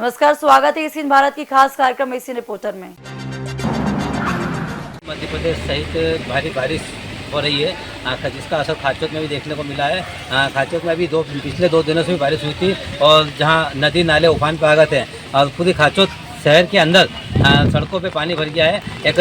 नमस्कार, स्वागत है एशियन भारत की खास कार्यक्रम एशियन रिपोर्टर में। मध्य प्रदेश सहित भारी बारिश हो रही है, जिसका असर खाचोत में भी देखने को मिला है। खाचोत में भी पिछले 2 दिनों से भी बारिश हुई थी और जहां नदी नाले उफान पर आ गए थे और पूरी खाचोत शहर के अंदर सड़कों पे पानी भर गया है। एक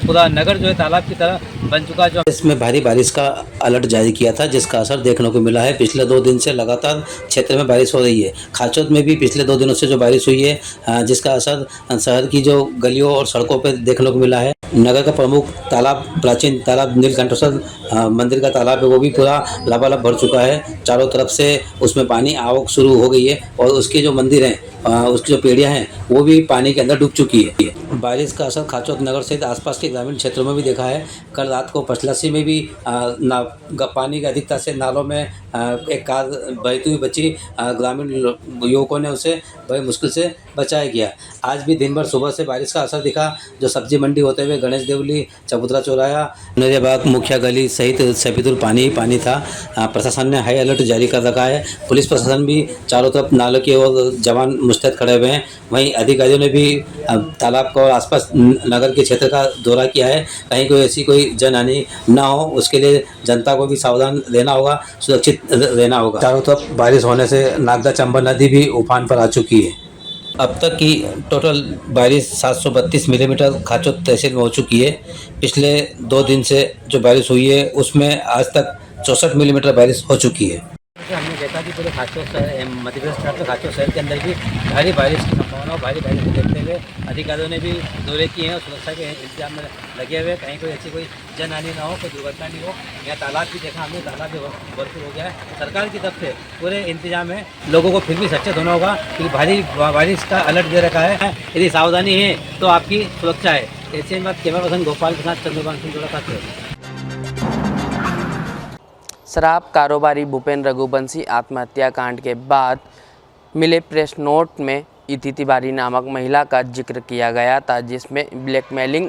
पूरा नगर जो है तालाब की तरह बन चुका है। जो इसमें भारी बारिश का अलर्ट जारी किया था, जिसका असर देखने को मिला है। पिछले 2 दिन से लगातार क्षेत्र में बारिश हो रही है। खाचोत में भी पिछले 2 दिनों से जो बारिश हुई है, जिसका असर शहर की जो गलियों और सड़कों पर देखने को मिला है। नगर का प्रमुख तालाब, प्राचीन तालाब नीलकंठेश्वर मंदिर का तालाब है, वो भी पूरा लबालब भर चुका है। चारों तरफ से उसमें पानी आवक शुरू हो गई है और उसके जो मंदिर हैं, उसकी जो पेड़ियाँ हैं, वो भी पानी के अंदर डूब चुकी है। बारिश का असर खाचोत नगर सहित आसपास के ग्रामीण क्षेत्रों में भी देखा है। कल रात को पचलसी में भी पानी की अधिकता से नालों में एक कार बहती हुई बची। ग्रामीण युवकों ने उसे बड़ी मुश्किल से बचाया गया। आज भी दिन भर सुबह से बारिश का असर दिखा। जो सब्जी मंडी होते हुए गणेश देवली, चबूतरा चौराहा, नरियाबाग, मुखिया गली सहित सभी दूर पानी ही पानी था। प्रशासन ने हाई अलर्ट जारी कर रखा है। पुलिस प्रशासन भी चारों तरफ नालों की ओर जवान मुस्तैद खड़े हुए हैं। वहीं अधिकारियों ने भी तालाब को आसपास नगर के क्षेत्र का दौरा किया है। कहीं कोई ऐसी कोई जनहानि ना हो, उसके लिए जनता को भी सावधान रहना होगा, सुरक्षित रहना होगा। चारों तरफ बारिश होने से नागदा चंबल नदी भी उफान पर आ चुकी है। अब तक की टोटल बारिश 732 मिलीमीटर खाचोत तहसील में हो चुकी है। पिछले 2 दिन से जो बारिश हुई है उसमें आज तक 64 मिलीमीटर बारिश हो चुकी है। हमने देखा कि पूरे खाचोत शहर, मध्य प्रदेश शहर खाचोत शहर के अंदर भी भारी बारिश की संभावना और भारी बारिश को देखते हुए अधिकारियों ने भी दौरे किए हैं और सुरक्षा के इंतजाम में लगे हुए। कहीं कोई ऐसी कोई जनहानि ना हो, कोई दुर्घटना नहीं हो। यहाँ तालाब भी देखा हमने, तालाब भी भरपूर हो गया है। सरकार की तरफ से पूरे इंतजाम है। लोगों को फिर भी सचेत होना होगा क्योंकि भारी बारिश का अलर्ट दे रखा है। यदि सावधानी है तो आपकी सुरक्षा है। एशियन बात कैमरा पर्सन गोपाल के साथ चंद्रकांत सिंह जोड़ा था। शराब कारोबारी भूपेन रघुवंशी आत्महत्या कांड के बाद मिले प्रेस नोट में इति तिवारी नामक महिला का जिक्र किया गया था, जिसमें ब्लैकमेलिंग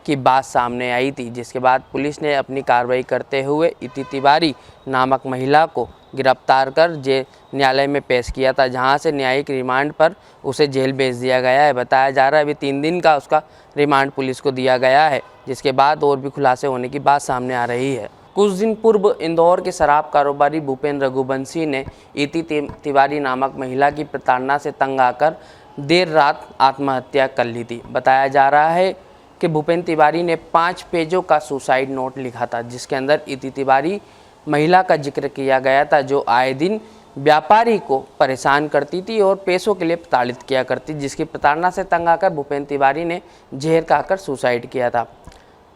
की बात सामने आई थी। जिसके बाद पुलिस ने अपनी कार्रवाई करते हुए इति तिवारी नामक महिला को गिरफ्तार कर न्यायालय में पेश किया था, जहां से न्यायिक रिमांड पर उसे जेल भेज दिया गया है। बताया जा रहा है अभी 3 दिन का उसका रिमांड पुलिस को दिया गया है, जिसके बाद और भी खुलासे होने की बात सामने आ रही है। कुछ दिन पूर्व इंदौर के शराब कारोबारी भूपेन रघुवंशी ने इति तिवारी नामक महिला की प्रताड़ना से तंग आकर देर रात आत्महत्या कर ली थी। बताया जा रहा है कि भूपेन तिवारी ने 5 पेजों का सुसाइड नोट लिखा था, जिसके अंदर इति तिवारी महिला का जिक्र किया गया था, जो आए दिन व्यापारी को परेशान करती थी और पैसों के लिए प्रताड़ित किया करती। जिसकी प्रताड़ना से तंग आकर भूपेन तिवारी ने जहर खाकर सुसाइड किया था।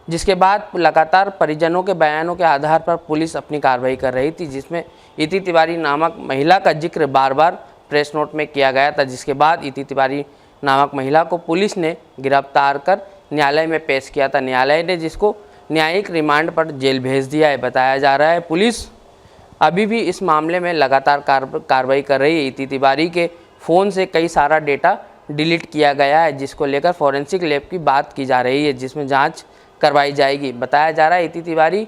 जिसके बाद लगातार परिजनों के बयानों के आधार पर पुलिस अपनी कार्रवाई कर रही थी, जिसमें इति तिवारी नामक महिला का जिक्र बार बार प्रेस नोट में किया गया था। जिसके बाद इति तिवारी नामक महिला को पुलिस ने गिरफ्तार कर न्यायालय में पेश किया था। न्यायालय ने जिसको न्यायिक रिमांड पर जेल भेज दिया है। बताया जा रहा है पुलिस अभी भी इस मामले में लगातार कार्रवाई कर रही है। इति तिवारी के फ़ोन से कई सारा डेटा डिलीट किया गया है, जिसको लेकर फॉरेंसिक लैब की बात की जा रही है, जिसमें जांच करवाई जाएगी। बताया जा रहा है इति तिवारी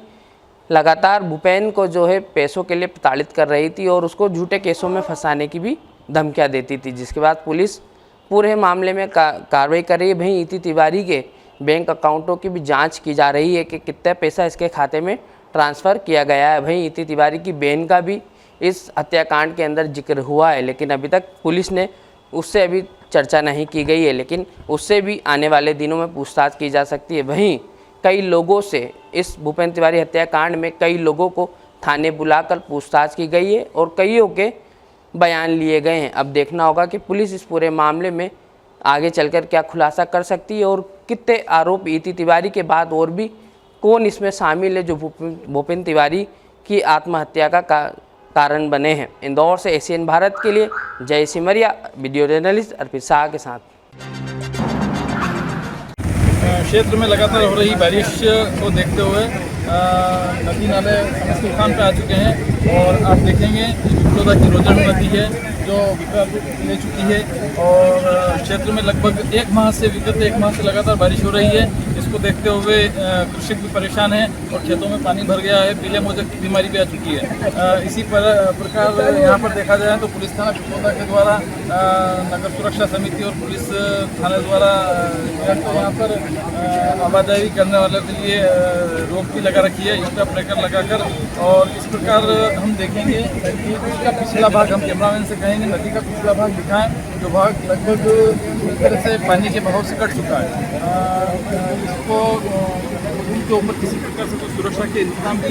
लगातार भूपेन को जो है पैसों के लिए प्रताड़ित कर रही थी और उसको झूठे केसों में फंसाने की भी धमकियां देती थी। जिसके बाद पुलिस पूरे मामले में कार्रवाई कर रही है। वहीं इति तिवारी के बैंक अकाउंटों की भी जांच की जा रही है कि कितना पैसा इसके खाते में ट्रांसफ़र किया गया है। वहीं इति तिवारी की बहन का भी इस हत्याकांड के अंदर जिक्र हुआ है, लेकिन अभी तक पुलिस ने उससे अभी चर्चा नहीं की गई है, लेकिन उससे भी आने वाले दिनों में पूछताछ की जा सकती है। वहीं कई लोगों से इस भूपेन तिवारी हत्याकांड में कई लोगों को थाने बुलाकर पूछताछ की गई है और कईयों के बयान लिए गए हैं। अब देखना होगा कि पुलिस इस पूरे मामले में आगे चलकर क्या खुलासा कर सकती है और कितने आरोप इति तिवारी के बाद और भी कौन इसमें शामिल है जो भूपेन तिवारी की आत्महत्या का कारण बने हैं। इंदौर से एशियन भारत के लिए जय सिमरिया, वीडियो जर्नलिस्ट अर्पित शाह के साथ। क्षेत्र में लगातार हो रही बारिश को देखते हुए नदी नाले समस्त उफान पे आ चुके हैं और आप देखेंगे विक्टोरिया की रोजन नदी है जो विकराल रूप ले चुकी है और क्षेत्र में लगभग विगत एक माह से लगातार बारिश हो रही है। इसको देखते हुए कृषक भी परेशान है और खेतों में पानी भर गया है, पीले मोज़ेक की बीमारी भी आ चुकी है। इसी प्रकार यहाँ पर देखा जाए तो पुलिस थाना पिपौदा के द्वारा नगर सुरक्षा समिति और पुलिस थाने द्वारा यहाँ पर आवाजाही करने वालों के लिए रोक भी लगा रखी है, इसका ब्रेकर लगाकर। और इस प्रकार हम देखेंगे कि इसका पिछला भाग हम कैमरामैन से कहेंगे नदी का पिछला भाग दिखाएं, जो भाग लगभग एक तरह से पानी के बहाव से कट चुका है। इसको उनके ऊपर किसी प्रकार से कोई सुरक्षा के इंतजाम भी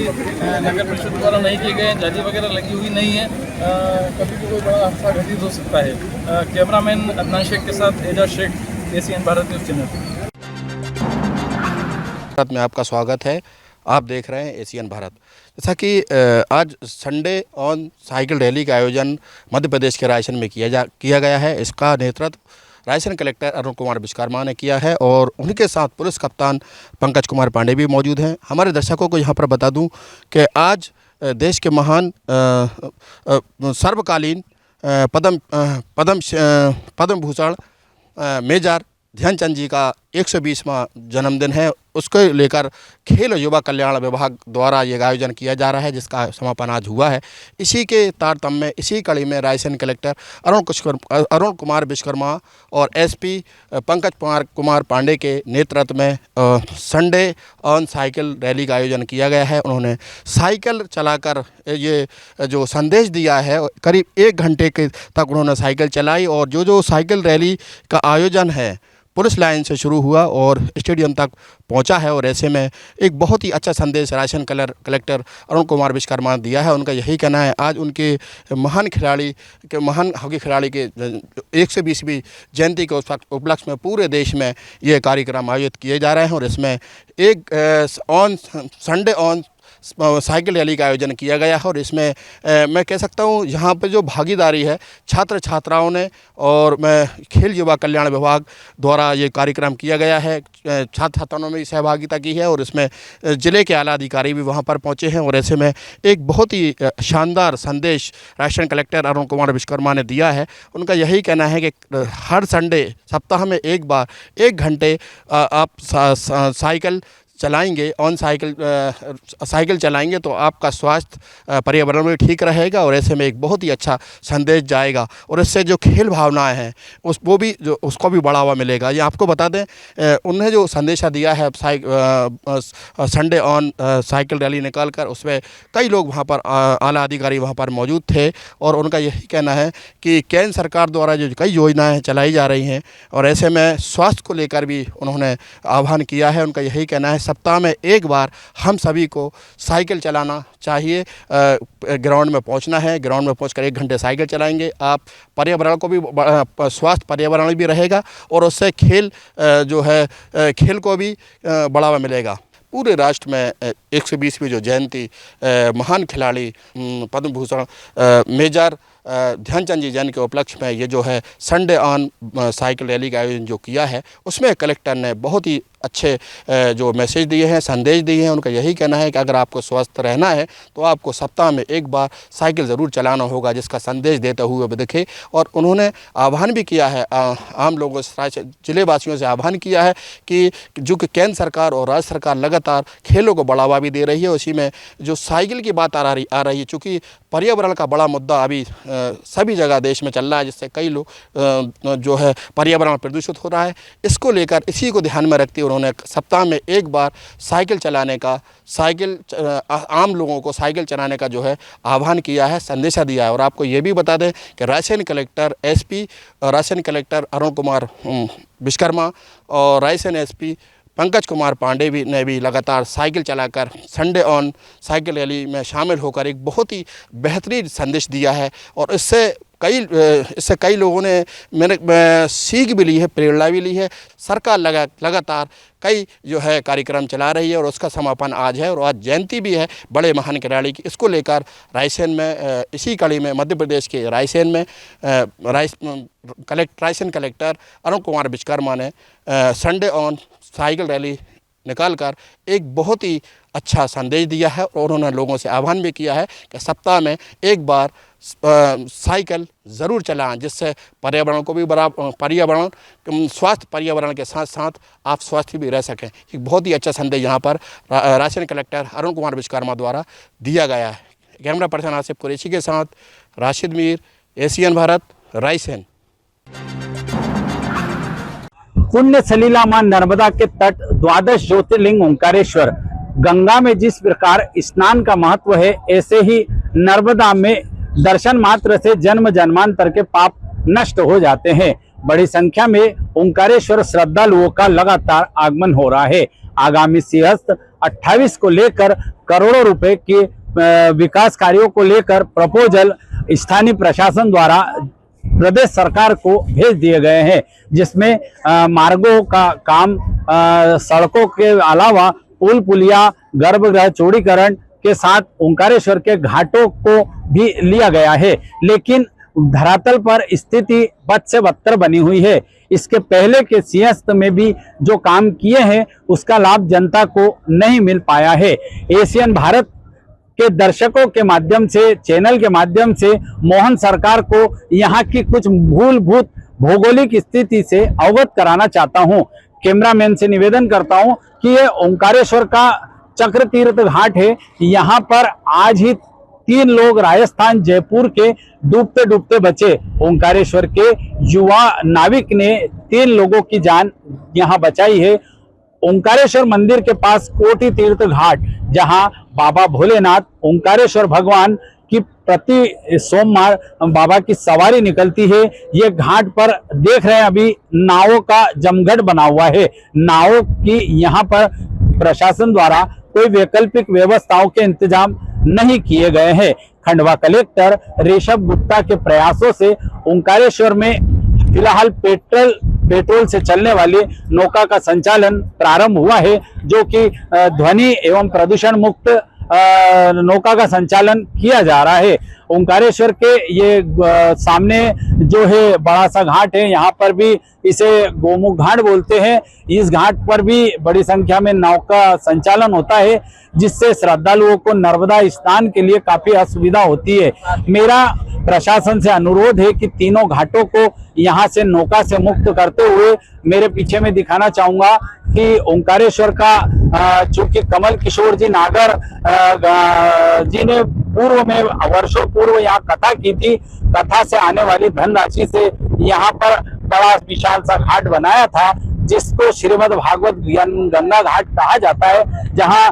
नगर परिषद द्वारा नहीं किए गए, जाली वगैरह लगी हुई नहीं है। कभी भी कोई बड़ा हादसा घटित हो सकता है। कैमरामैन अदनान शेख के साथ Ejaz Shaikh, ACN Bharat news channel में आपका स्वागत है। आप देख रहे हैं एशियन भारत। जैसा कि आज संडे ऑन साइकिल रैली का आयोजन मध्य प्रदेश के रायसेन में किया गया है। इसका नेतृत्व रायसेन कलेक्टर अरुण कुमार विश्वकर्मा ने किया है और उनके साथ पुलिस कप्तान पंकज कुमार पांडे भी मौजूद हैं। हमारे दर्शकों को यहाँ पर बता दूं कि आज देश के महान सर्वकालीन पद्म भूषण मेजर ध्यानचंद जी का 120वां जन्मदिन है। उसको लेकर खेल और युवा कल्याण विभाग द्वारा ये आयोजन किया जा रहा है, जिसका समापन आज हुआ है। इसी के तारतम्य में इसी कड़ी में रायसेन कलेक्टर अरुण कुमार विश्वकर्मा और एसपी पंकज कुमार पांडे के नेतृत्व में संडे ऑन साइकिल रैली का आयोजन किया गया है। उन्होंने साइकिल चलाकर ये जो संदेश दिया है, करीब 1 घंटे के तक उन्होंने साइकिल चलाई और जो साइकिल रैली का आयोजन है पुलिस लाइन से शुरू हुआ और स्टेडियम तक पहुंचा है। और ऐसे में एक बहुत ही अच्छा संदेश रायसेन कलेक्टर अरुण कुमार विश्वकर्मा ने दिया है। उनका यही कहना है, आज उनके महान हॉकी खिलाड़ी के 120वीं जयंती के उपलक्ष्य में पूरे देश में ये कार्यक्रम आयोजित किए जा रहे हैं और इसमें एक संडे ऑन साइकिल रैली का आयोजन किया गया है। और इसमें मैं कह सकता हूँ यहाँ पे जो भागीदारी है छात्र छात्राओं ने और मैं खेल युवा कल्याण विभाग द्वारा ये कार्यक्रम किया गया है। छात्र छात्राओं ने सहभागिता की है और इसमें ज़िले के आला अधिकारी भी वहाँ पर पहुँचे हैं। और ऐसे में एक बहुत ही शानदार संदेश रायसेन कलेक्टर अरुण कुमार विश्वकर्मा ने दिया है। उनका यही कहना है कि हर संडे सप्ताह में एक बार 1 घंटे आप साइकिल चलाएंगे, ऑन साइकिल चलाएंगे तो आपका स्वास्थ्य पर्यावरण में ठीक रहेगा और ऐसे में एक बहुत ही अच्छा संदेश जाएगा और इससे जो खेल भावनाएं हैं उसको भी बढ़ावा मिलेगा। ये आपको बता दें, उन्हें जो संदेशा दिया है संडे ऑन साइकिल रैली निकाल कर, उसमें कई लोग वहाँ पर आला अधिकारी वहाँ पर मौजूद थे और उनका यही कहना है कि केंद्र सरकार द्वारा जो कई योजनाएँ चलाई जा रही हैं और ऐसे में स्वास्थ्य को लेकर भी उन्होंने आह्वान किया है। उनका यही कहना है, सप्ताह में एक बार हम सभी को साइकिल चलाना चाहिए। ग्राउंड में पहुंचना है, ग्राउंड में पहुंचकर 1 घंटे साइकिल चलाएंगे, आप पर्यावरण को भी स्वास्थ्य पर्यावरण भी रहेगा और उससे खेल को भी बढ़ावा मिलेगा। पूरे राष्ट्र में 120वीं जो जयंती महान खिलाड़ी पद्म भूषण मेजर ध्यानचंद जी जयंती के उपलक्ष्य में ये जो है संडे ऑन साइकिल रैली का आयोजन जो किया है, उसमें कलेक्टर ने बहुत ही अच्छे जो मैसेज दिए हैं, संदेश दिए हैं। उनका यही कहना है कि अगर आपको स्वस्थ रहना है तो आपको सप्ताह में एक बार साइकिल ज़रूर चलाना होगा, जिसका संदेश देते हुए भी दिखे। और उन्होंने आह्वान भी किया है, आम लोगों से, जिले वासियों से आह्वान किया है कि जो कि केंद्र सरकार और राज्य सरकार लगातार खेलों को बढ़ावा भी दे रही है, उसी में जो साइकिल की बात आ रही है, चूँकि पर्यावरण का बड़ा मुद्दा अभी सभी जगह देश में चल रहा है, जिससे कई लोग जो है पर्यावरण प्रदूषित हो रहा है। इसको लेकर इसी को ध्यान में रखते उन्होंने सप्ताह में एक बार आम लोगों को साइकिल चलाने का जो है आह्वान किया है, संदेशा दिया है। और आपको ये भी बता दें कि Raisen collector SP Raisen collector Arun Kumar Vishwakarma और रायसेन एसपी पंकज कुमार पांडे ने भी लगातार साइकिल चलाकर संडे ऑन साइकिल रैली में शामिल होकर एक बहुत ही बेहतरीन संदेश दिया है। और इससे कई लोगों ने सीख भी ली है, प्रेरणा भी ली है। सरकार लगातार कई जो है कार्यक्रम चला रही है और उसका समापन आज है और आज जयंती भी है बड़े महान खिलाड़ी की। इसको लेकर रायसेन में इसी कड़ी में मध्य प्रदेश के रायसेन में रायसेन कलेक्टर अरुण कुमार विश्वकर्मा ने संडे ऑन साइकिल रैली निकालकर एक बहुत ही अच्छा संदेश दिया है और उन्होंने लोगों से आह्वान भी किया है कि सप्ताह में एक बार साइकिल ज़रूर चलाएं, जिससे पर्यावरण को भी स्वास्थ्य पर्यावरण के साथ साथ आप स्वस्थ भी रह सकें। एक बहुत ही अच्छा संदेश यहाँ पर राजधानी कलेक्टर अरुण कुमार विश्वकर्मा द्वारा दिया गया है। कैमरा पर्सन आसिफ कुरैशी के साथ राशिद मीर, एशियन भारत, रायसेन। पुण्य सलीला मां नर्मदा के तट द्वादश ज्योतिर्लिंग ओंकारेश्वर। गंगा में जिस प्रकार स्नान का महत्व है, ऐसे ही नर्मदा में दर्शन मात्र से जन्म जन्मांतर के पाप नष्ट हो जाते हैं। बड़ी संख्या में ओंकारेश्वर श्रद्धालुओं का लगातार आगमन हो रहा है। आगामी सिंहस्थ 28 को लेकर करोड़ों रुपए के विकास कार्यों को लेकर प्रपोजल स्थानीय प्रशासन द्वारा प्रदेश सरकार को भेज दिए गए हैं, जिसमें मार्गों का काम, सड़कों के अलावा पुल पुलिया, गर्भगृह चौड़ीकरण के साथ ओंकारेश्वर के घाटों को भी लिया गया है। लेकिन धरातल पर स्थिति बद से बदतर बनी हुई है। इसके पहले के सिंहस्थ में भी जो काम किए हैं उसका लाभ जनता को नहीं मिल पाया है। एशियन भारत के दर्शकों के माध्यम से, चैनल के माध्यम से मोहन सरकार को यहाँ की कुछ मूलभूत भौगोलिक स्थिति से अवगत कराना चाहता हूँ। कैमरामैन से निवेदन करता हूँ कि ये ओंकारेश्वर का चक्र तीर्थ घाट है। यहाँ पर आज ही 3 लोग राजस्थान जयपुर के डूबते डूबते बचे। ओंकारेश्वर के युवा नाविक ने 3 लोगों की जान यहाँ बचाई है। ओंकारेश्वर मंदिर के पास कोटि तीर्थ घाट, जहां बाबा भोलेनाथ ओंकारेश्वर भगवान की प्रति सोमवार बाबा की सवारी निकलती है। ये घाट पर देख रहे हैं अभी नावों का जमघट बना हुआ है। नावों की यहाँ पर प्रशासन द्वारा कोई वैकल्पिक व्यवस्थाओं के इंतजाम नहीं किए गए हैं। खंडवा कलेक्टर ऋषभ गुप्ता के प्रयासों से ओंकारेश्वर में फिलहाल पेट्रोल से चलने वाली नौका का संचालन प्रारंभ हुआ है, जो कि ध्वनि एवं प्रदूषण मुक्त नौका का संचालन किया जा रहा है। ओंकारेश्वर के ये सामने जो है बड़ा सा घाट है, यहाँ पर भी इसे गोमुख घाट बोलते हैं। इस घाट पर भी बड़ी संख्या में नाव का संचालन होता है, जिससे श्रद्धालुओं को नर्मदा स्नान के लिए काफी असुविधा होती है। मेरा प्रशासन से अनुरोध है कि तीनों घाटों को यहाँ से नौका से मुक्त करते हुए, मेरे पीछे में दिखाना चाहूंगा कि ओंकारेश्वर का चूंकि कमल किशोर जी नागर जी ने पूर्व में वर्षों पूर्व यहाँ कथा की थी। कथा से आने वाली धनराशि से यहाँ पर बड़ा विशाल सा घाट बनाया था, जिसको श्रीमद् भागवत गंगा घाट कहा जाता है, जहाँ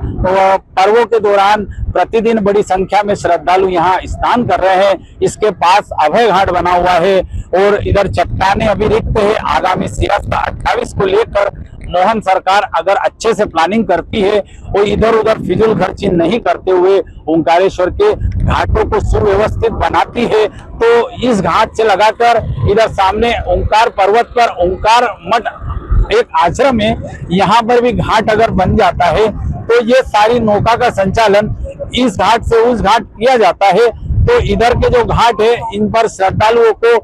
पर्वों के दौरान प्रतिदिन बड़ी संख्या में श्रद्धालु यहाँ स्नान कर रहे हैं। इसके पास अभय घाट बना हुआ है और इधर चट्टाने अभी रिक्त है। आगामी सिंहस्थ 28 को लेकर मोहन सरकार अगर अच्छे से प्लानिंग करती है और इधर उधर फिजूल खर्ची नहीं करते हुए ओंकारेश्वर के घाटों को सुव्यवस्थित बनाती है, तो इस घाट से लगाकर इधर सामने ओंकार पर्वत पर ओंकार मठ एक आश्रम है, यहाँ पर भी घाट अगर बन जाता है तो ये सारी नौका का संचालन इस घाट से उस घाट किया जाता है। तो इधर के जो घाट है, इन पर श्रद्धालुओं को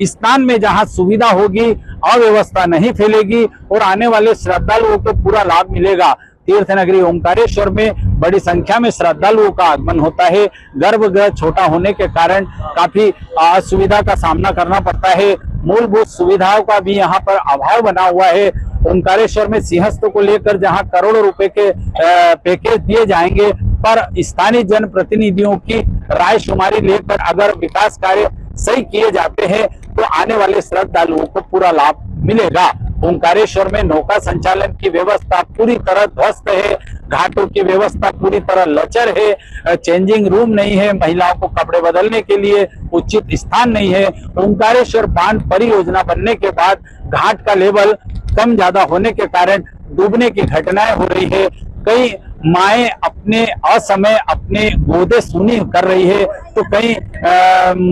स्नान में जहां सुविधा होगी, अव्यवस्था नहीं फैलेगी और आने वाले श्रद्धालुओं को पूरा लाभ मिलेगा। तीर्थ नगरी ओंकारेश्वर में बड़ी संख्या में श्रद्धालुओं का आगमन होता है। गर्भगृह छोटा होने के कारण काफी असुविधा का सामना करना पड़ता है। मूलभूत सुविधाओं का भी यहाँ पर अभाव बना हुआ है। ओंकारेश्वर में सिंहस्थ को लेकर जहां करोड़ों रुपए के पैकेज दिए जाएंगे, पर स्थानीय जनप्रतिनिधियों की राय शुमारी लेकर अगर विकास कार्य सही किए जाते हैं तो आने वाले श्रद्धालुओं को पूरा लाभ मिलेगा। ओंकारेश्वर में नौका संचालन की व्यवस्था पूरी तरह ध्वस्त है। घाटों की व्यवस्था पूरी तरह लचर है। चेंजिंग रूम नहीं है, महिलाओं को कपड़े बदलने के लिए उचित स्थान नहीं है। ओंकारेश्वर बांध परियोजना बनने के बाद घाट का लेवल कम ज्यादा होने के कारण डूबने की घटनाएं हो रही है। कई माएँ अपने असमय अपने गोदे सुनी कर रही है, तो कई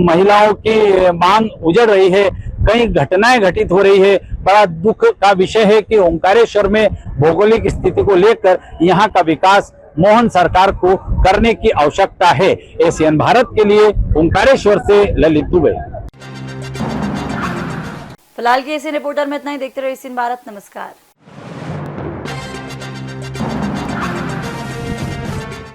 महिलाओं की मांग उजड़ रही है, कई घटनाएं घटित हो रही है। बड़ा दुख का विषय है कि ओंकारेश्वर में भौगोलिक स्थिति को लेकर यहाँ का विकास मोहन सरकार को करने की आवश्यकता है। एशियन भारत के लिए ओंकारेश्वर से ललित दुबे। फिलहाल की एशियन रिपोर्टर में इतना ही। देखते रहिए एशियन भारत। नमस्कार।